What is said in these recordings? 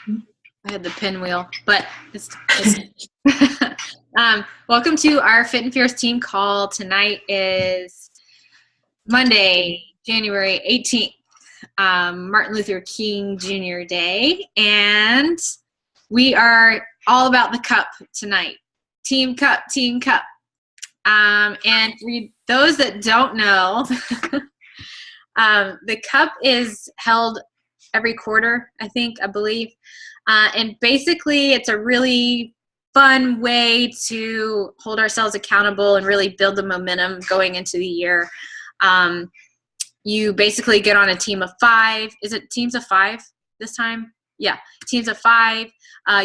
I had the pinwheel, but it's welcome to our Fit and Fierce team call. Tonight is Monday, January 18th, Martin Luther King Jr. Day, and we are all about the cup tonight. Team Cup, Team Cup. And for those that don't know, the cup is held every quarter, I believe. And basically, it's a really fun way to hold ourselves accountable and really build the momentum going into the year. You basically get on a team of 5. Is it teams of 5 this time? Yeah, teams of 5.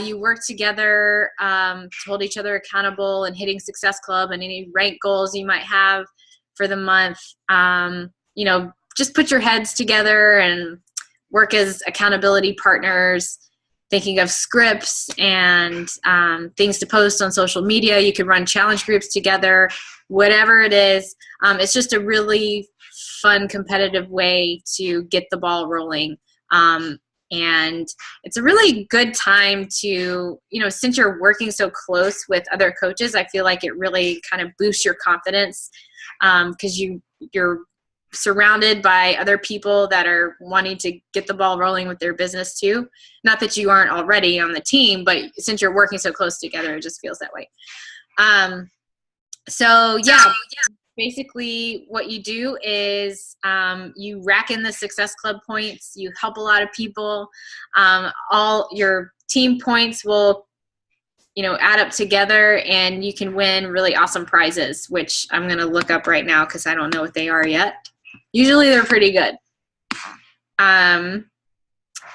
You work together to hold each other accountable and hitting Success Club and any rank goals you might have for the month. Just put your heads together and work as accountability partners, thinking of scripts and things to post on social media. You could run challenge groups together, whatever it is. It's just a really fun, competitive way to get the ball rolling. And it's a really good time to, since you're working so close with other coaches, I feel like it really kind of boosts your confidence because you're surrounded by other people that are wanting to get the ball rolling with their business too. Not that you aren't already on the team, but since you're working so close together, it just feels that way. Basically what you do is you rack in the Success Club points. You help a lot of people. All your team points will add up together, and you can win really awesome prizes, which I'm going to look up right now because I don't know what they are yet. Usually they're pretty good.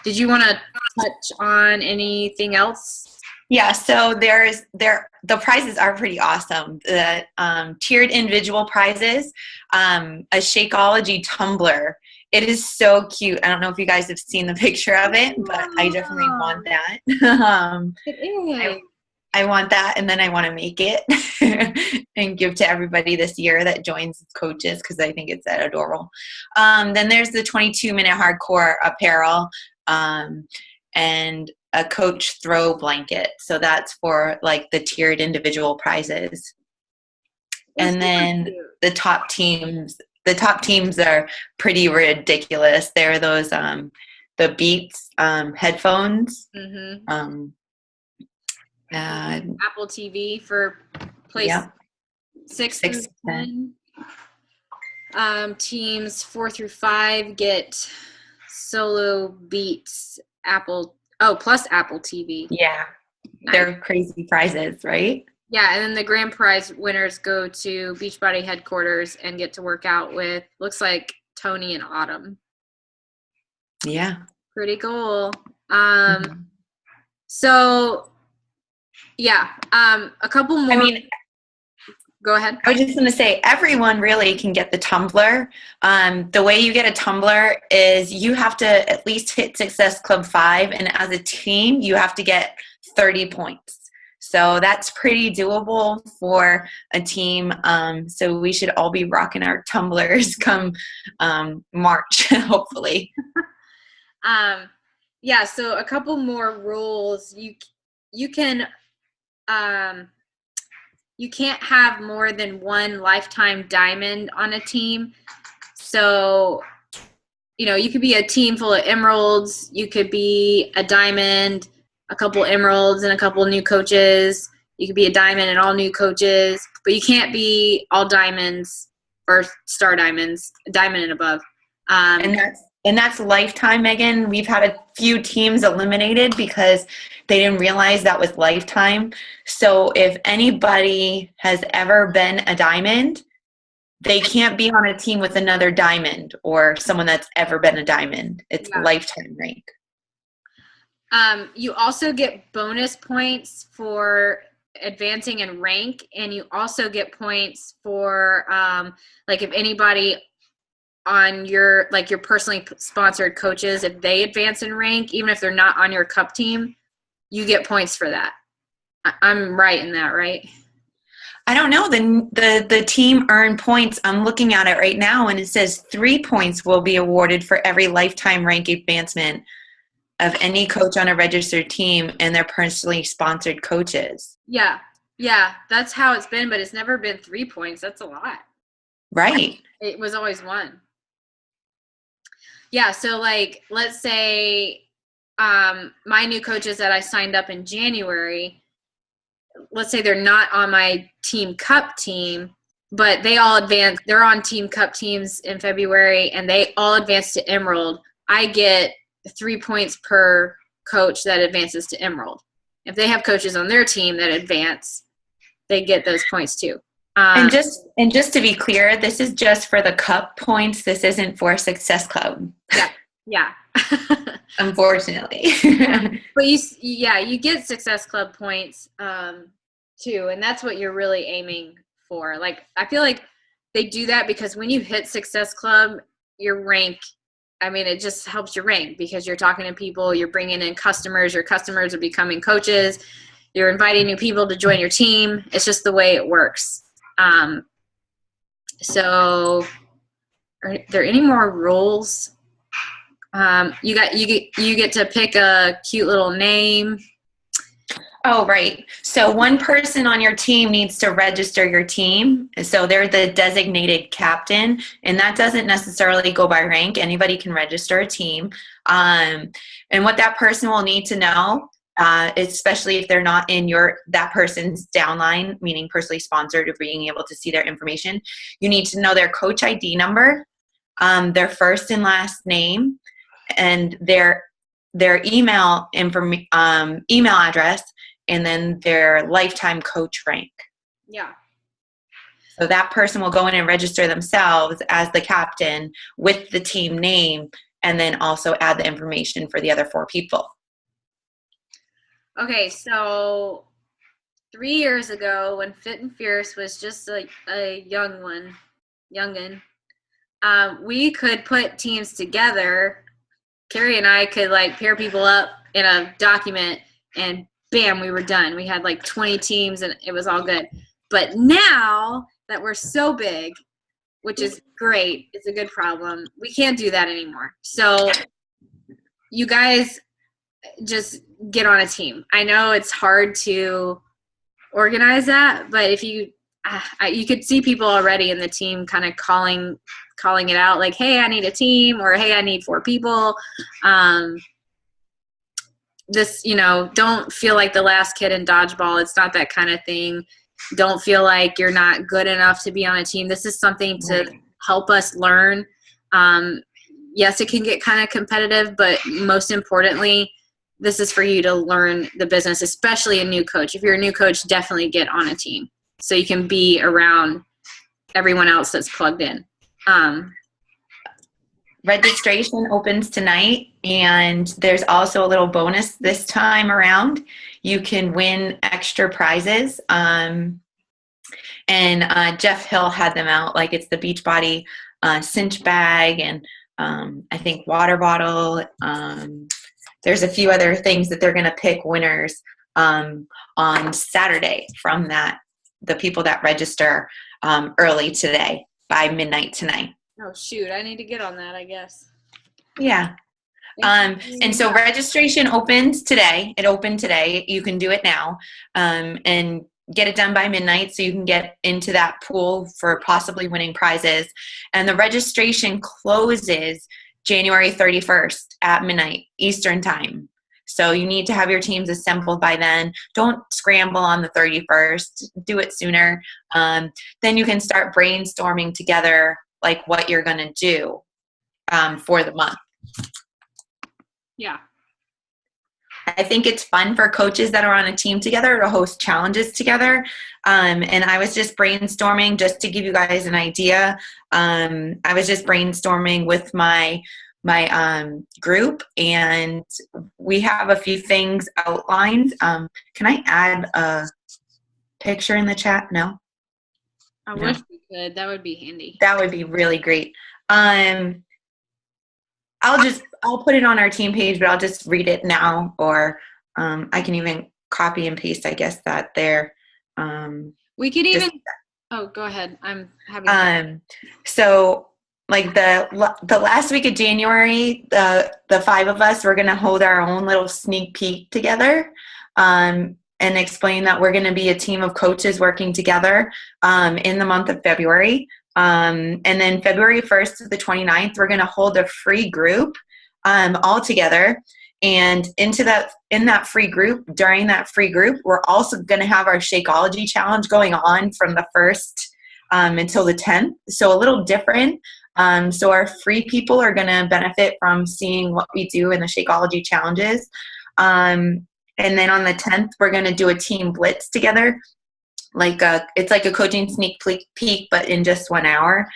Did you want to touch on anything else? Yeah, so the prizes are pretty awesome. The tiered individual prizes, a Shakeology tumbler. It is so cute. I don't know if you guys have seen the picture of it, but I definitely want that. It is. I want that, and then I want to make it and give to everybody this year that joins coaches because I think it's that adorable. Then there's the 22-minute hardcore apparel and a coach throw blanket. So that's for like the tiered individual prizes. And then the top teams are pretty ridiculous. They're those the Beats headphones. Mm-hmm. Apple TV for place 6 through 10. Teams 4 through 5 get solo Beats plus Apple TV. Yeah, nice. They're crazy prizes, right? Yeah, and then the grand prize winners go to Beachbody headquarters and get to work out with, looks like, Tony and Autumn. Yeah. Pretty cool. So, yeah, a couple more. Go ahead. I was just going to say, everyone really can get the tumbler. The way you get a tumbler is you have to at least hit Success Club 5, and as a team, you have to get 30 points. So that's pretty doable for a team. So we should all be rocking our tumblers come March, hopefully. So a couple more rules. You can't have more than one lifetime diamond on a team. So, you could be a team full of emeralds. You could be a diamond, a couple emeralds, and a couple new coaches. You could be a diamond and all new coaches. But you can't be all diamonds or star diamonds, diamond and above. And that's lifetime, Megan. We've had a few teams eliminated because they didn't realize that was lifetime. So if anybody has ever been a diamond, they can't be on a team with another diamond or someone that's ever been a diamond. It's lifetime rank. You also get bonus points for advancing in rank, and you also get points for if anybody on your personally sponsored coaches, if they advance in rank, even if they're not on your cup team, you get points for that. I'm right in that, right? I don't know. The team earned points. I'm looking at it right now, and it says 3 points will be awarded for every lifetime rank advancement. of any coach on a registered team, and they're personally sponsored coaches. Yeah. That's how it's been, but it's never been 3 points. That's a lot. Right. It was always 1. Yeah. So like, let's say my new coaches that I signed up in January, let's say they're not on my team cup team, but they all advance. They're on team cup teams in February, and they all advance to Emerald. I get 3 points per coach that advances to Emerald. If they have coaches on their team that advance, they get those points too. And just to be clear, this is just for the cup points. This isn't for Success Club. Yeah. Unfortunately. But you get Success Club points too, and that's what you're really aiming for. Like, I feel like they do that because when you hit Success Club, your rank, I mean, it just helps your rank because you're talking to people, you're bringing in customers, your customers are becoming coaches, you're inviting new people to join your team. It's just the way it works. So are there any more rules? You get to pick a cute little name. Oh, right. So one person on your team needs to register your team. So they're the designated captain, and that doesn't necessarily go by rank. Anybody can register a team. And what that person will need to know, especially if they're not in that person's downline, meaning personally sponsored or being able to see their information, you need to know their coach ID number, their first and last name, and their email address, and then their lifetime coach rank. Yeah. So that person will go in and register themselves as the captain with the team name, and then also add the information for the other 4 people. Okay, so 3 years ago when Fit and Fierce was just like a youngin', we could put teams together. Carrie and I could like pair people up in a document, and bam, we were done. We had like 20 teams, and it was all good. But now that we're so big, which is great, it's a good problem, we can't do that anymore. So you guys just get on a team. I know it's hard to organize that, but if you could see people already in the team kind of calling it out, like, hey, I need a team, or hey, I need 4 people. Don't feel like the last kid in dodgeball. It's not that kind of thing. Don't feel like you're not good enough to be on a team. This is something to help us learn. Yes, it can get kind of competitive, but most importantly, this is for you to learn the business, especially a new coach. If you're a new coach, definitely get on a team so you can be around everyone else that's plugged in. Registration opens tonight, and there's also a little bonus this time around. You can win extra prizes. And Jeff Hill had them out, like it's the Beachbody cinch bag, and I think water bottle. There's a few other things that they're going to pick winners on Saturday from the people that register early today by midnight tonight. Oh, shoot. I need to get on that, I guess. Yeah. And so registration opens today. It opened today. You can do it now and get it done by midnight so you can get into that pool for possibly winning prizes. And the registration closes January 31st at midnight Eastern time. So you need to have your teams assembled by then. Don't scramble on the 31st. Do it sooner. Then you can start brainstorming together like what you're going to do for the month. Yeah. I think it's fun for coaches that are on a team together to host challenges together. And I was just brainstorming just to give you guys an idea. I was just brainstorming with my group, and we have a few things outlined. Can I add a picture in the chat? No? I wish we could. That would be handy. That would be really great. I'll put it on our team page, but I'll just read it now, or I can even copy and paste, I guess, that there. We could even, go ahead. I'm having. So like the last week of January, the five of us, we're going to hold our own little sneak peek together, and explain that we're going to be a team of coaches working together in the month of February. And then February 1st to the 29th, we're going to hold a free group all together. And in that free group, during that free group, we're also going to have our Shakeology challenge going on from the 1st until the 10th. So a little different. So our free people are going to benefit from seeing what we do in the Shakeology challenges. And then on the 10th, we're going to do a team blitz together. It's like a coaching sneak peek, but in just 1 hour.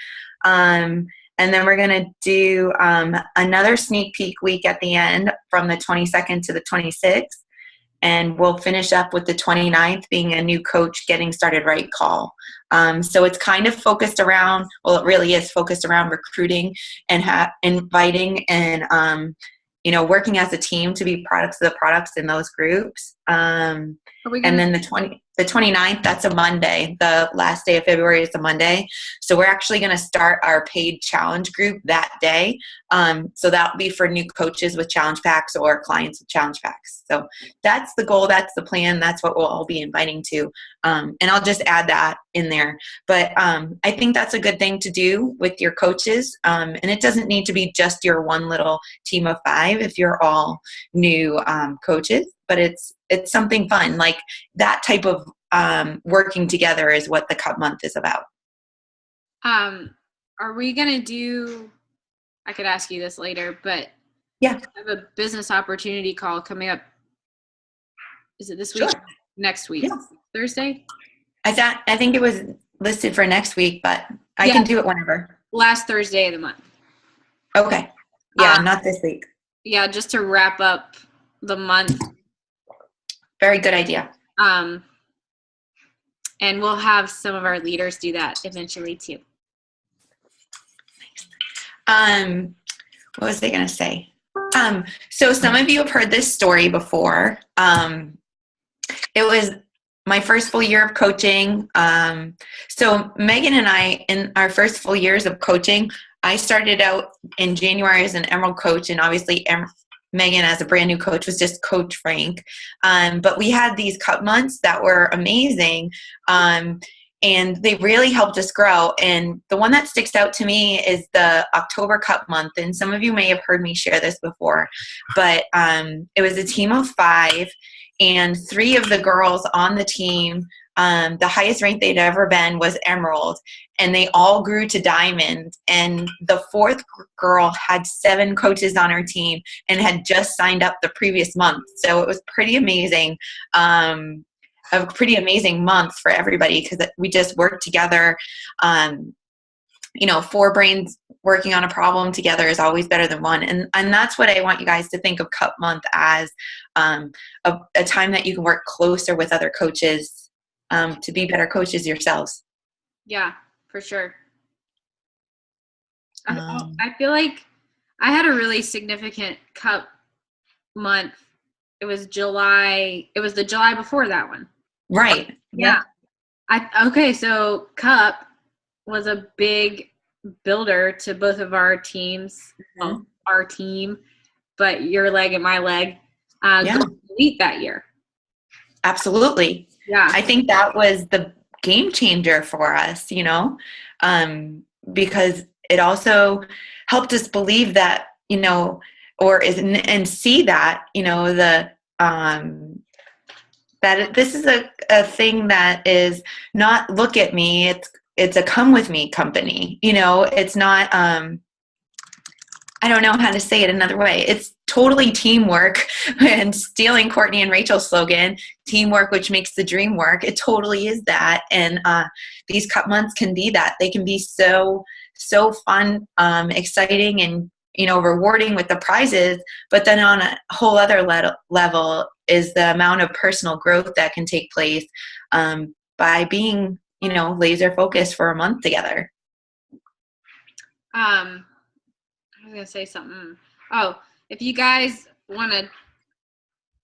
And then we're going to do another sneak peek week at the end from the 22nd to the 26th. And we'll finish up with the 29th being a new coach getting started right call. So it's kind of focused around, well, it really is focused around recruiting and inviting and, working as a team to be products of the products in those groups. And then the 29th, that's a Monday. The last day of February is a Monday. So we're actually going to start our paid challenge group that day. So that'll be for new coaches with challenge packs or clients with challenge packs. So that's the goal. That's the plan. That's what we'll all be inviting to. And I'll just add that in there. But I think that's a good thing to do with your coaches. And it doesn't need to be just your one little team of 5 if you're all new coaches. But it's something fun. Like that type of working together is what the Cup Month is about. Are we going to do, I could ask you this later, but yeah, I have a business opportunity call coming up. Is it this week? Sure. Next week? Yeah. Thursday? I think it was listed for next week, but I can do it whenever. Last Thursday of the month. Okay. Yeah, not this week. Yeah, just to wrap up the month. Very good idea. And we'll have some of our leaders do that eventually too. What was I going to say? So some of you have heard this story before. It was my first full year of coaching. So Megan and I, in our first full years of coaching, I started out in January as an Emerald coach, and obviously Megan, as a brand new coach, was just Coach Frank. But we had these Cup months that were amazing. And they really helped us grow. And the one that sticks out to me is the October Cup month. And some of you may have heard me share this before, but it was a team of 5, and 3 of the girls on the team, the highest rank they'd ever been was Emerald, and they all grew to Diamond. And the 4th girl had 7 coaches on her team and had just signed up the previous month. So it was pretty amazing. A pretty amazing month for everybody because we just worked together. 4 brains working on a problem together is always better than one. And that's what I want you guys to think of Cup Month as, a time that you can work closer with other coaches to be better coaches yourselves. Yeah, for sure. I feel like I had a really significant Cup month. It was July. It was the July before that one. Right. Yeah. So Cup was a big builder to both of our teams, well, our team, but your leg and my leg, going elite that year. Absolutely. Yeah. I think that was the game changer for us, because it also helped us believe that, and see that, that this is a thing that is not look at me, it's a come with me company. It's not, I don't know how to say it another way. It's totally teamwork, and stealing Courtney and Rachel's slogan, teamwork, which makes the dream work. It totally is that. And these Cup months can be that. They can be so fun, exciting, and, rewarding with the prizes. But then on a whole other level is the amount of personal growth that can take place by being, laser focused for a month together. I was going to say something. Oh, if you guys want to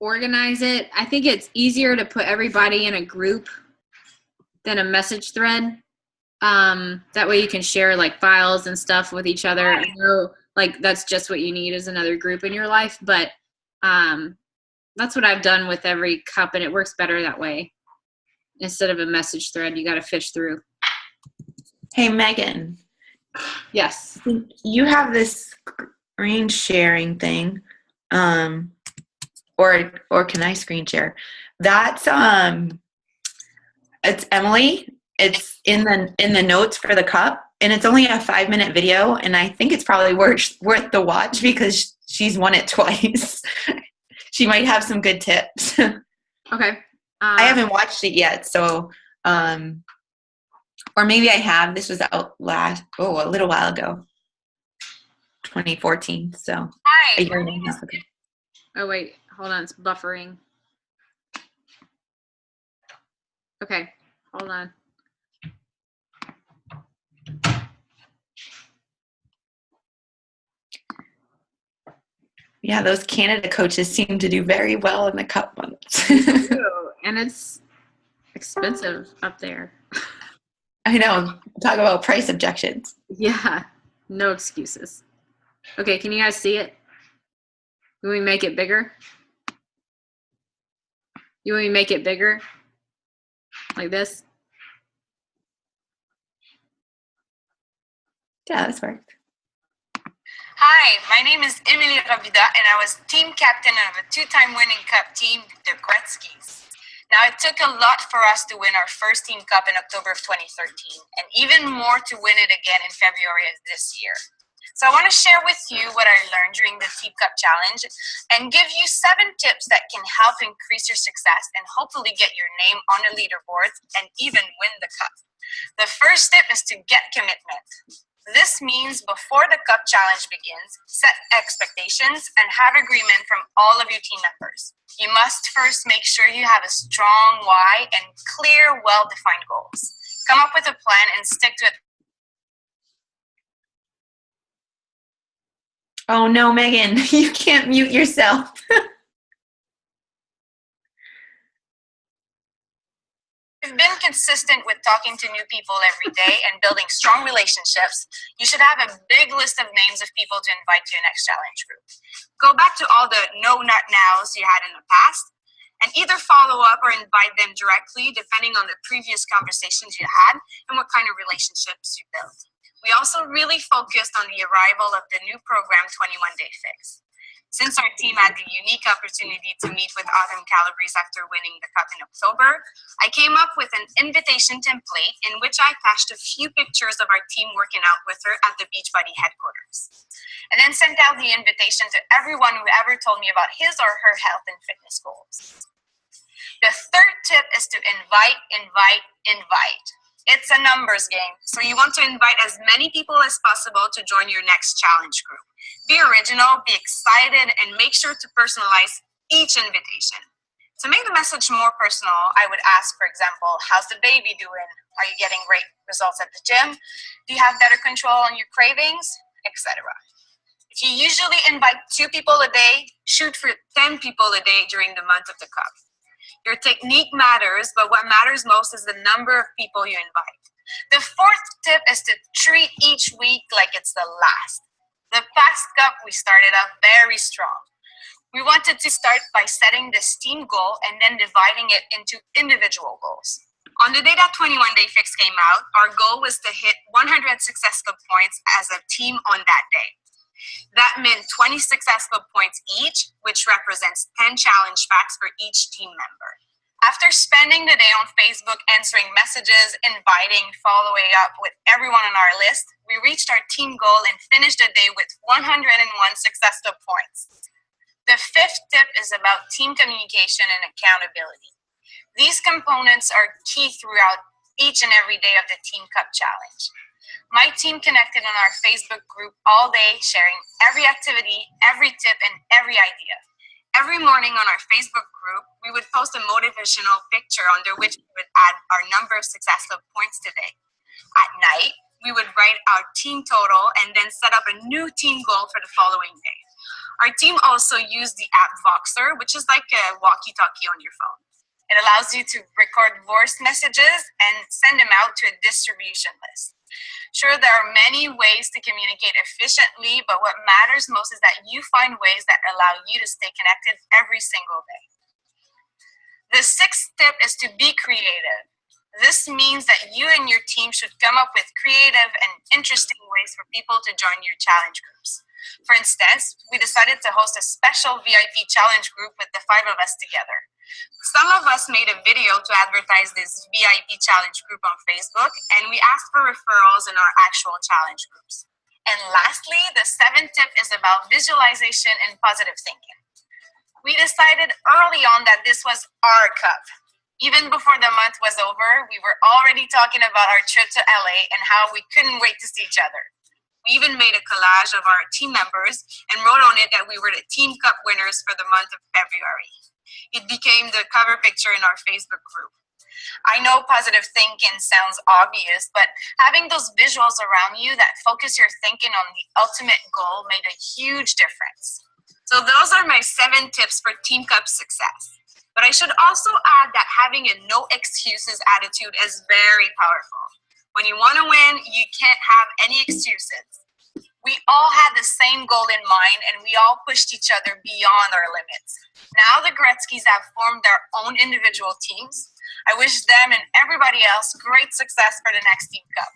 organize it, I think it's easier to put everybody in a group than a message thread. That way you can share like files and stuff with each other. I know like that's just what you need is another group in your life, but that's what I've done with every cup, and it works better that way. Instead of a message thread, you got to fish through. Hey, Megan. Yes. You have this screen sharing thing, or can I screen share? That's it's EMILIE. It's in the notes for the cup, and it's only a 5-minute video, and I think it's probably worth the watch because she's won it twice. She might have some good tips. Okay. I haven't watched it yet, so or maybe I have. This was out a little while ago, 2014. So hi. a year and a half ago. Oh wait, hold on, it's buffering. Okay, hold on. Yeah, those Canada coaches seem to do very well in the cup months. And it's expensive up there. I know. Talk about price objections. Yeah, no excuses. Okay, can you guys see it? You want me to make it bigger? You want me to make it bigger? Like this? Yeah, this worked. Hi, my name is EMILIE and I was team captain of a 2-time winning cup team, the Gretzkys. Now, it took a lot for us to win our first team cup in October of 2013, and even more to win it again in February of this year. So I want to share with you what I learned during the Team Cup Challenge and give you 7 tips that can help increase your success and hopefully get your name on the leaderboards and even win the cup. The first tip is to get commitment. This means before the cup challenge begins, set expectations and have agreement from all of your team members. You must first make sure you have a strong why and clear, well-defined goals. Come up with a plan and stick to it. Oh no, Megan, you can't mute yourself. If you've been consistent with talking to new people every day and building strong relationships, you should have a big list of names of people to invite to your next challenge group. Go back to all the no, not nows you had in the past, and either follow up or invite them directly depending on the previous conversations you had and what kind of relationships you built. We also really focused on the arrival of the new program 21 Day Fix. Since our team had the unique opportunity to meet with Autumn Calabrese after winning the cup in October, I came up with an invitation template in which I attached a few pictures of our team working out with her at the Beachbody headquarters, and then sent out the invitation to everyone who ever told me about his or her health and fitness goals. The third tip is to invite. It's a numbers game, so you want to invite as many people as possible to join your next challenge group. Be original, be excited, and make sure to personalize each invitation. To make the message more personal, I would ask, for example, how's the baby doing? Are you getting great results at the gym? Do you have better control on your cravings? Etc. If you usually invite 2 people a day, shoot for 10 people a day during the month of the cup. Your technique matters, but what matters most is the number of people you invite. The fourth tip is to treat each week like it's the last. The past cup, we started out very strong. We wanted to start by setting this team goal and then dividing it into individual goals. On the day that 21 Day Fix came out, our goal was to hit 100 Success Club points as a team on that day. That meant 20 Success Club points each, which represents 10 challenge packs for each team member. After spending the day on Facebook answering messages, inviting, following up with everyone on our list, we reached our team goal and finished the day with 101 Success Club points. The fifth tip is about team communication and accountability. These components are key throughout each and every day of the Team Cup Challenge. My team connected on our Facebook group all day, sharing every activity, every tip, and every idea. Every morning on our Facebook group, we would post a motivational picture under which we would add our number of Success Club points today. At night, we would write our team total and then set up a new team goal for the following day. Our team also used the app Voxer, which is like a walkie-talkie on your phone. It allows you to record voice messages and send them out to a distribution list. Sure, there are many ways to communicate efficiently, but what matters most is that you find ways that allow you to stay connected every single day. The sixth tip is to be creative. This means that you and your team should come up with creative and interesting ways for people to join your challenge groups. For instance, we decided to host a special VIP challenge group with the 5 of us together. Some of us made a video to advertise this VIP challenge group on Facebook, and we asked for referrals in our actual challenge groups. And lastly, the 7th tip is about visualization and positive thinking. We decided early on that this was our cup. Even before the month was over, we were already talking about our trip to LA and how we couldn't wait to see each other. We even made a collage of our team members and wrote on it that we were the Team Cup winners for the month of February. It became the cover picture in our Facebook group. I know positive thinking sounds obvious, but having those visuals around you that focus your thinking on the ultimate goal made a huge difference. So those are my 7 tips for Team Cup success. But I should also add that having a no excuses attitude is very powerful. When you want to win, you can't have any excuses. We all had the same goal in mind, and we all pushed each other beyond our limits. Now the Gretzkys have formed their own individual teams. I wish them and everybody else great success for the next Team Cup.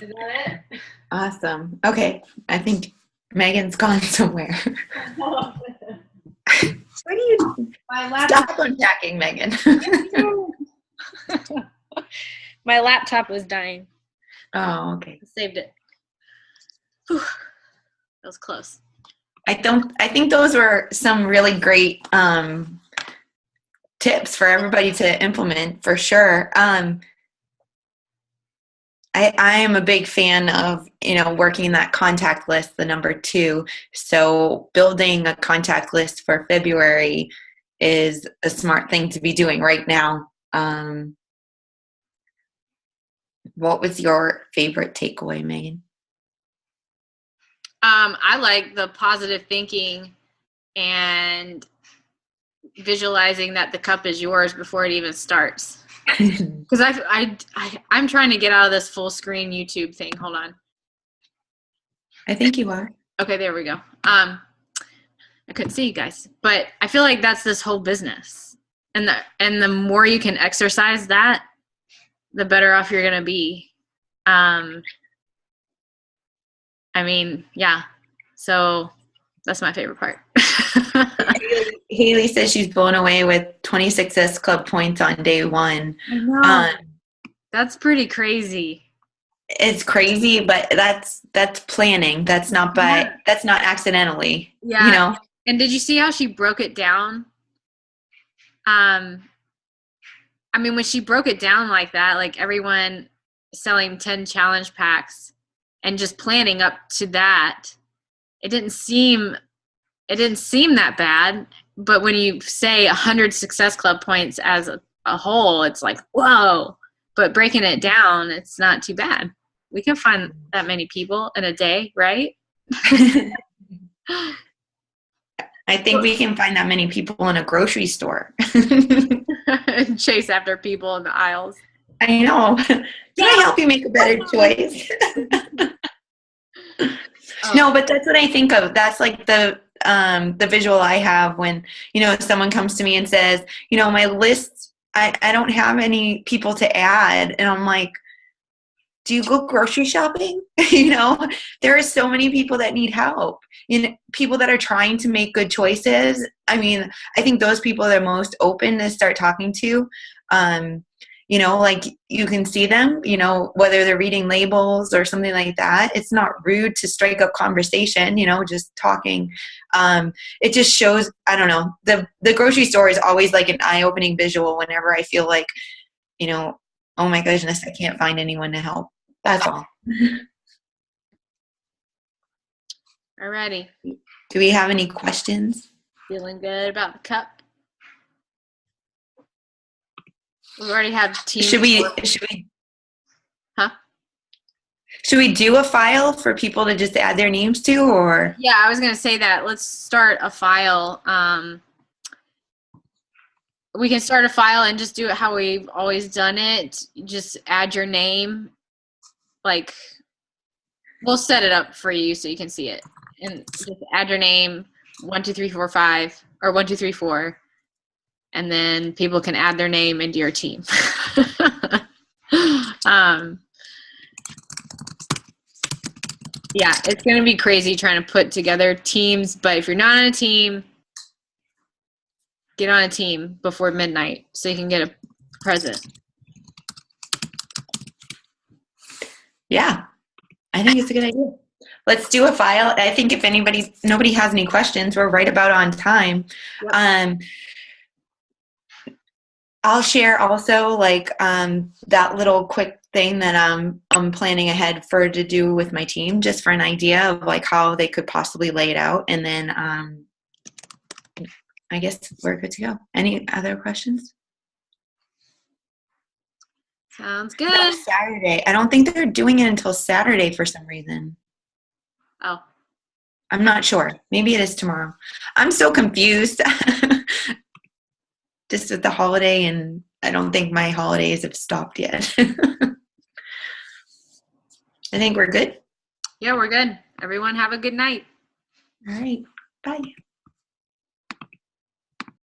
Is that it? Awesome. Okay. I think Megan's gone somewhere. What are you doing? Stop unpacking, Megan. My laptop was dying. Oh, okay. Saved it. Whew. That was close. I think those were some really great tips for everybody to implement for sure. I am a big fan of, working that contact list, the number 2. So building a contact list for February is a smart thing to be doing right now. What was your favorite takeaway, Megan? I like the positive thinking and visualizing that the cup is yours before it even starts. Because I'm trying to get out of this full screen YouTube thing. Hold on. I think you are. Okay, there we go. I couldn't see you guys, but I feel like that's this whole business, and the more you can exercise that, the better off you're gonna be. Yeah. So that's my favorite part. Haley says she's blown away with 26 Club points on day 1. I know. That's pretty crazy. It's crazy, but that's planning. That's not accidentally. Yeah. And did you see how she broke it down? When she broke it down like that, like everyone selling 10 challenge packs and just planning up to that, it didn't seem that bad. But when you say 100 Success Club points as a whole, it's like, whoa. But breaking it down, it's not too bad. We can find that many people in a day, right? I think we can find that many people in a grocery store. Chase after people in the aisles. I know. Can I help you make a better choice? No, but that's what I think of. That's like the visual I have when, someone comes to me and says, my list, I don't have any people to add. And I'm like, do you go grocery shopping? There are so many people that need help. People that are trying to make good choices. I think those people are most open to start talking to. Like you can see them, whether they're reading labels or something like that. It's not rude to strike up conversation, just talking. It just shows, I don't know, the grocery store is always like an eye-opening visual whenever I feel like, oh my goodness, I can't find anyone to help. That's all. Alrighty. Do we have any questions? Feeling good about the cup? We already have team. Should we Should we do a file for people to just add their names to, or? Yeah, I was going to say that. Let's start a file. We can start a file and just do it how we've always done it. Just add your name. Like, we'll set it up for you so you can see it. And just add your name, 1, 2, 3, 4, 5, or 1, 2, 3, 4. And then people can add their name into your team. Yeah, it's going to be crazy trying to put together teams, but if you're not on a team, get on a team before midnight so you can get a present. Yeah, I think it's a good idea. Let's do a file. I think if nobody has any questions, we're right about on time. Yep. I'll share also like that little quick thing that I'm planning ahead to do with my team, just for an idea of like how they could possibly lay it out. And then I guess we're good to go. Any other questions? Sounds good. No, Saturday. I don't think they're doing it until Saturday for some reason. Oh. I'm not sure. Maybe it is tomorrow. I'm so confused. Just with the holiday, and I don't think my holidays have stopped yet. I think we're good. Yeah, we're good. Everyone have a good night. All right. Bye.